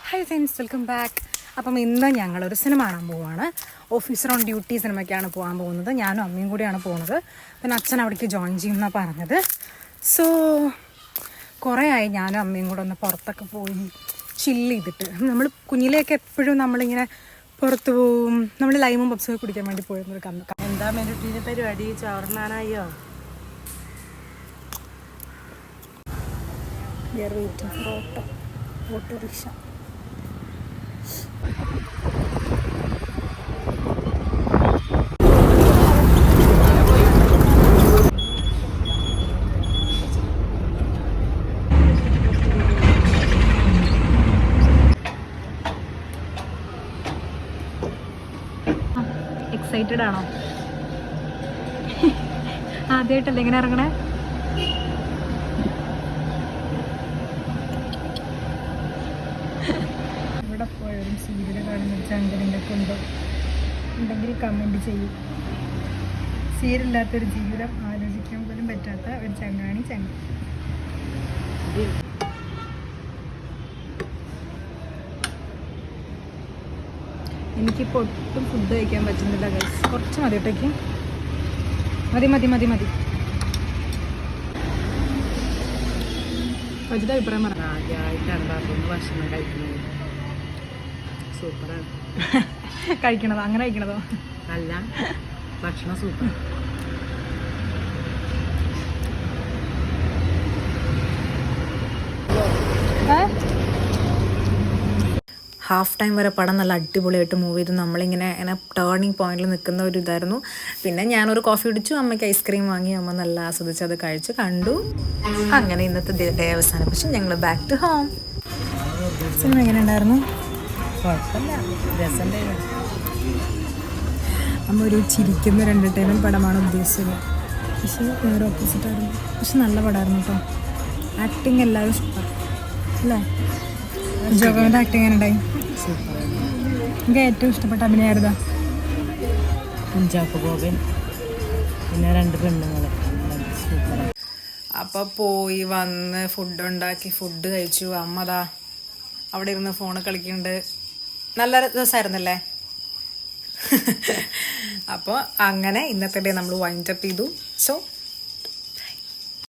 Hi friends, welcome back. അപ്പം ഇന്ന് ഞങ്ങളൊരു സിനിമ കാണാൻ പോവുകയാണ്. ഓഫീസർ ഓൺ ഡ്യൂട്ടി സിനിമയ്ക്കാണ് പോകാൻ പോകുന്നത്. ഞാനും അമ്മയും കൂടിയാണ് പോകുന്നത്. പിന്നെ അച്ഛൻ അവിടേക്ക് ജോയിൻ ചെയ്യുമെന്നാണ് പറഞ്ഞത്. സോ കുറേ ആയി ഞാനും അമ്മയും കൂടെ ഒന്ന് പുറത്തൊക്കെ പോയി ചില്ല് ചെയ്തിട്ട്. നമ്മൾ കുഞ്ഞിലേക്ക് എപ്പോഴും നമ്മളിങ്ങനെ പുറത്ത് പോവും. നമ്മൾ ലൈമും പപ്സൊക്കെ കുടിക്കാൻ വേണ്ടി പോയിരുന്നൊരു എന്താ മെരുട്ടിൻ്റെ പരിപാടി? ചോറിനാനായോ? We are waiting for autorickshaw. Excited ആണോ? ആദ്യമായിട്ടല്ലേ ഇങ്ങനെ ഇറങ്ങണേ? ഇവിടെ പോയൊരു സീരിയൽ കാണുന്ന ചങ്കരൻ്റെയൊക്കെ ഉണ്ടെങ്കിൽ കമൻറ്റ് ചെയ്യും. സീരിയലില്ലാത്തൊരു ജീവിതം ആലോചിക്കാൻ പോലും പറ്റാത്ത ഒരു ചങ്ങാണി ചങ്ങ. എനിക്കിപ്പോൾ ഒട്ടും ഫുഡ് കഴിക്കാൻ പറ്റുന്നില്ല ഗൈസ്. കുറച്ച് മതി കേട്ടേക്ക്. മതി മതി മതി മതി. വജിത അഭിപ്രായം പറഞ്ഞു. ആദ്യമായിട്ടാണ് ഭക്ഷണം കഴിക്കുന്നത്. സൂപ്പറാണ്. കഴിക്കണതോ? അങ്ങനെ കഴിക്കണതോ? അല്ല, ഭക്ഷണം സൂപ്പർ. ഹാഫ് ടൈം വരെ പടം നല്ല അടിപൊളിയായിട്ട് മൂവ് ചെയ്തു. നമ്മളിങ്ങനെ ടേണിങ് പോയിന്റിൽ നിൽക്കുന്ന ഒരു ഇതായിരുന്നു. പിന്നെ ഞാനൊരു കോഫി കുടിച്ചു, അമ്മയ്ക്ക് ഐസ്ക്രീം വാങ്ങി. അമ്മ നല്ല ആസ്വദിച്ച് അത് കഴിച്ച് കണ്ടു. അങ്ങനെ ഇന്നത്തെ ഡേ അവസാനിപ്പിച്ച് ഞങ്ങൾ ബാക്ക് ടു ഹോം. സിനിമ എങ്ങനെ ഉണ്ടായിരുന്നു? കുഴപ്പമില്ല, രസമുണ്ടായിരുന്നു. അമ്മ ഒരു ചിരിക്കുന്ന ഒരു എൻ്റർടൈൻമെൻറ്റ് പടമാണ് ഉദ്ദേശിച്ചത്. പക്ഷേ വേറെ ഓപ്പോസിറ്റായിരുന്നു. പക്ഷെ നല്ല പടമായിരുന്നു കേട്ടോ. ആക്ടിങ് എല്ലാവരും സൂപ്പർ അല്ലേ? ജോഗോൻ്റെ ആക്ടിങ് എങ്ങനെ ഉണ്ടായി? എനിക്ക് ഏറ്റവും ഇഷ്ടപ്പെട്ട അഭിനയായിരുന്നോ? കുഞ്ചാക്കോ ബോബൻ, പിന്നെ 2 പെണ്ണുങ്ങൾ. സൂപ്പർ. അപ്പോൾ പോയി വന്ന് ഫുഡ് ഉണ്ടാക്കി ഫുഡ് കഴിച്ചു. അമ്മതാ അവിടെ ഇരുന്ന് ഫോണ് കളിക്കുന്നുണ്ട്. നല്ല ദിവസമായിരുന്നല്ലേ? അപ്പോൾ അങ്ങനെ ഇന്നത്തെ ഡേ നമ്മൾ വൈൻഡപ്പ് ചെയ്തു. സോ